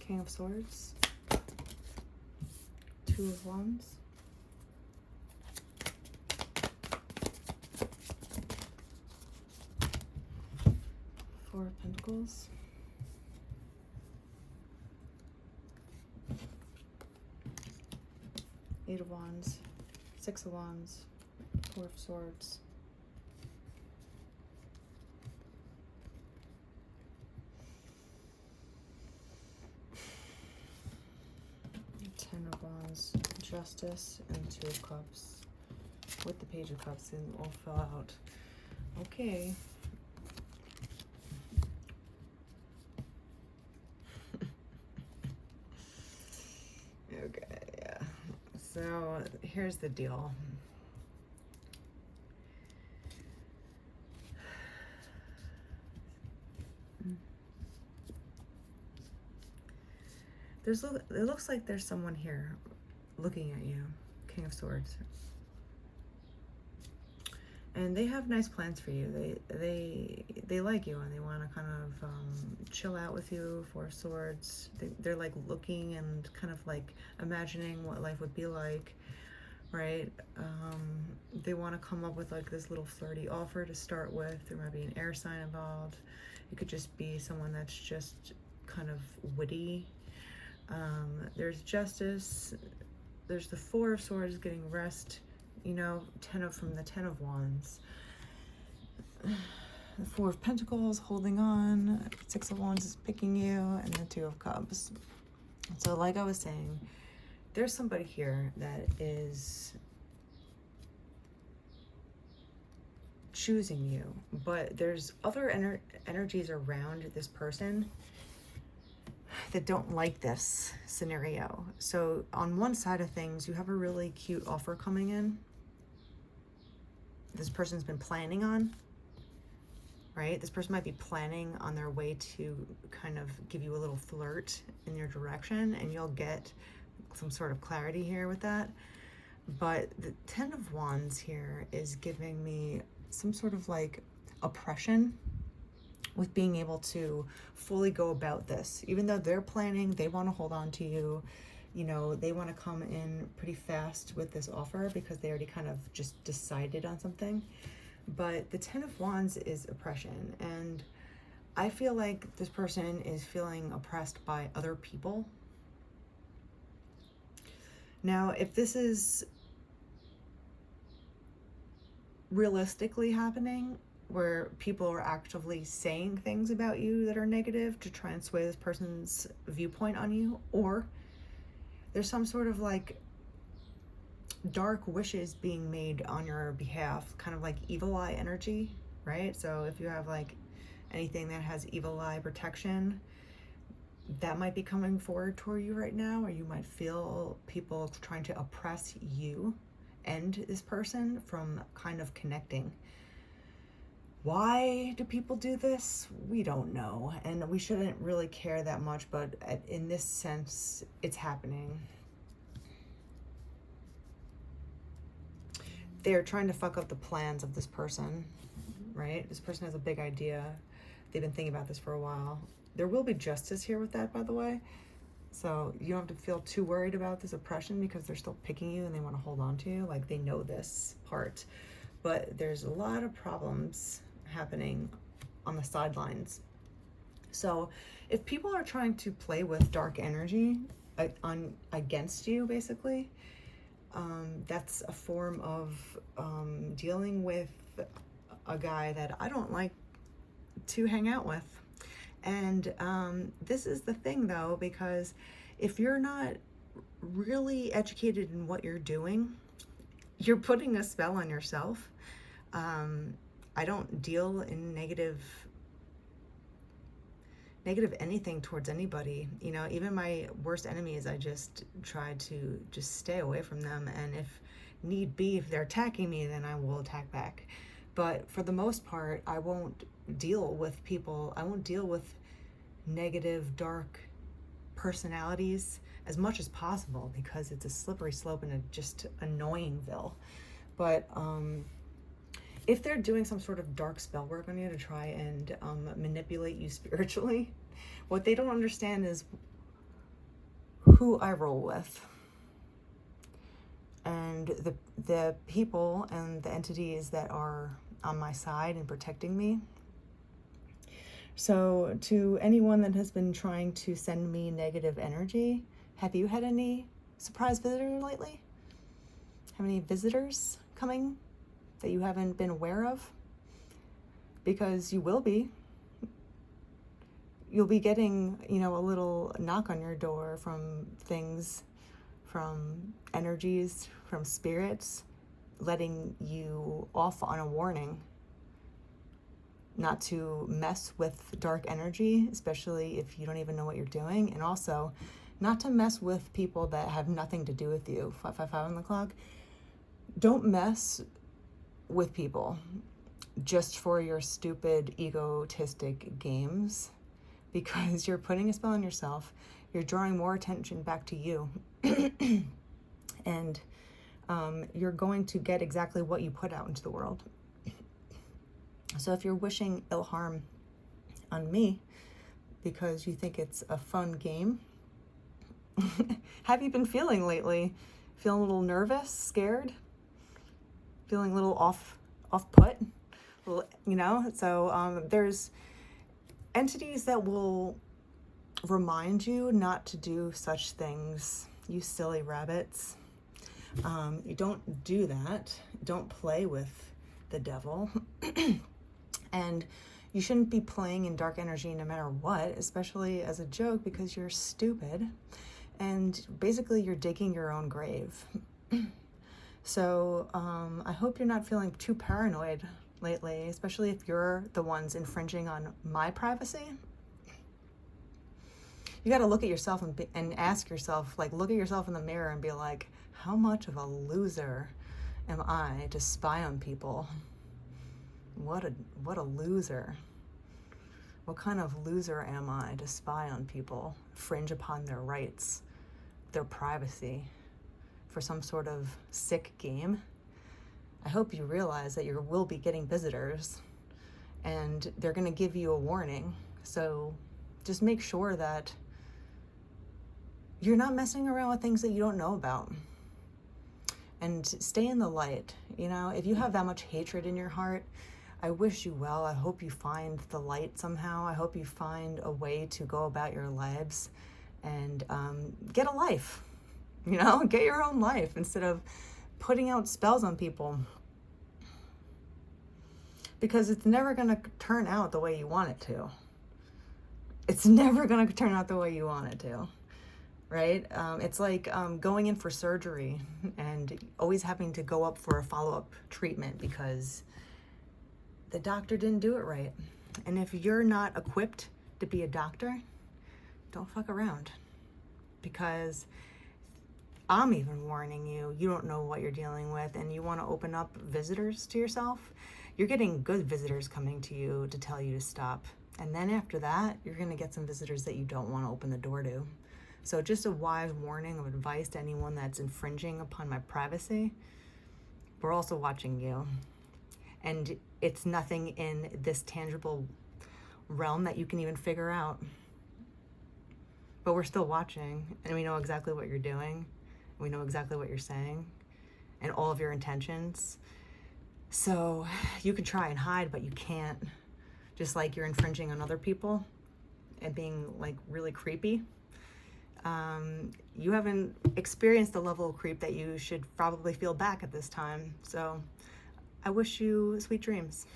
King of Swords, Two of Wands, Four of Pentacles, Eight of Wands, Six of Wands, Four of Swords, Ten of Wands, Justice, and Two of Cups. With the Page of Cups, and all fell out. Okay. Okay, yeah. So here's the deal. It looks like there's someone here looking at you, King of Swords. And they have nice plans for you. They like you, and they want to kind of chill out with you. Four of Swords. They're like looking and kind of like imagining what life would be like, right? They want to come up with like this little flirty offer to start with. There might be an air sign involved. It could just be someone that's just kind of witty. There's Justice. There's the Four of Swords getting rest. You know, from the Ten of Wands. The Four of Pentacles holding on. Six of Wands is picking you, and the Two of Cups. So like I was saying, there's somebody here that is choosing you, but there's other energies around this person that don't like this scenario. So on one side of things, you have a really cute offer coming in. This person's been planning on, right? This person might be planning on their way to kind of give you a little flirt in your direction, and you'll get some sort of clarity here with that. But the Ten of Wands here is giving me some sort of like oppression with being able to fully go about this. Even though they're planning, they want to hold on to you. You know, they want to come in pretty fast with this offer because they already kind of just decided on something. But the Ten of Wands is oppression. And I feel like this person is feeling oppressed by other people. Now, if this is realistically happening, where people are actively saying things about you that are negative to try and sway this person's viewpoint on you, or there's some sort of like dark wishes being made on your behalf, kind of like evil eye energy, right? So if you have like anything that has evil eye protection, that might be coming forward toward you right now, or you might feel people trying to oppress you and this person from kind of connecting. Why do people do this? We don't know, and we shouldn't really care that much, but in this sense, it's happening. They're trying to fuck up the plans of this person, right? This person has a big idea. They've been thinking about this for a while. There will be justice here with that, by the way. So you don't have to feel too worried about this oppression because they're still picking you and they want to hold on to you. Like, they know this part. But there's a lot of problems happening on the sidelines. So if people are trying to play with dark energy against you, basically, that's a form of dealing with a guy that I don't like to hang out with. And this is the thing, though, because if you're not really educated in what you're doing, you're putting a spell on yourself. I don't deal in negative anything towards anybody. You know, even my worst enemies, I just try to just stay away from them. And if need be, if they're attacking me, then I will attack back. But for the most part, I won't deal with people. I won't deal with negative, dark personalities as much as possible because it's a slippery slope and a just annoyingville. But if they're doing some sort of dark spell work on you to try and manipulate you spiritually, what they don't understand is who I roll with and the people and the entities that are on my side and protecting me. So to anyone that has been trying to send me negative energy, have you had any surprise visitors lately? Have any visitors coming that you haven't been aware of? Because you will be. You'll be getting, a little knock on your door from things, from energies, from spirits, letting you off on a warning not to mess with dark energy, especially if you don't even know what you're doing, and also not to mess with people that have nothing to do with you. 555 on the clock. Don't mess with people just for your stupid egotistic games, because you're putting a spell on yourself. You're drawing more attention back to you. And you're going to get exactly what you put out into the world. So if you're wishing ill harm on me because you think it's a fun game, have you been feeling lately? Feeling a little nervous, scared? Feeling a little off put? So there's entities that will remind you not to do such things, you silly rabbits. You don't do that. Don't play with the devil. And you shouldn't be playing in dark energy no matter what, especially as a joke, because you're stupid. And basically you're digging your own grave. So I hope you're not feeling too paranoid lately, especially if you're the ones infringing on my privacy. You got to look at yourself and ask yourself, look at yourself in the mirror and be like, how much of a loser am I to spy on people? What a loser. What kind of loser am I to spy on people, fringe upon their rights, their privacy, for some sort of sick game? I hope you realize that you will be getting visitors and they're going to give you a warning. So just make sure that you're not messing around with things that you don't know about. And stay in the light. If you have that much hatred in your heart, I wish you well. I hope you find the light somehow. I hope you find a way to go about your lives and get a life. Get your own life instead of putting out spells on people. Because it's never going to turn out the way you want it to. It's never going to turn out the way you want it to. Right? It's like going in for surgery and always having to go up for a follow-up treatment because the doctor didn't do it right. And if you're not equipped to be a doctor, don't fuck around. Because I'm even warning you, you don't know what you're dealing with and you want to open up visitors to yourself. You're getting good visitors coming to you to tell you to stop. And then after that, you're going to get some visitors that you don't want to open the door to. So just a wise warning of advice to anyone that's infringing upon my privacy. We're also watching you. And it's nothing in this tangible realm that you can even figure out. But we're still watching, and we know exactly what you're doing. We know exactly what you're saying and all of your intentions. So you can try and hide, but you can't. Just like you're infringing on other people and being really creepy. You haven't experienced the level of creep that you should probably feel back at this time. So I wish you sweet dreams.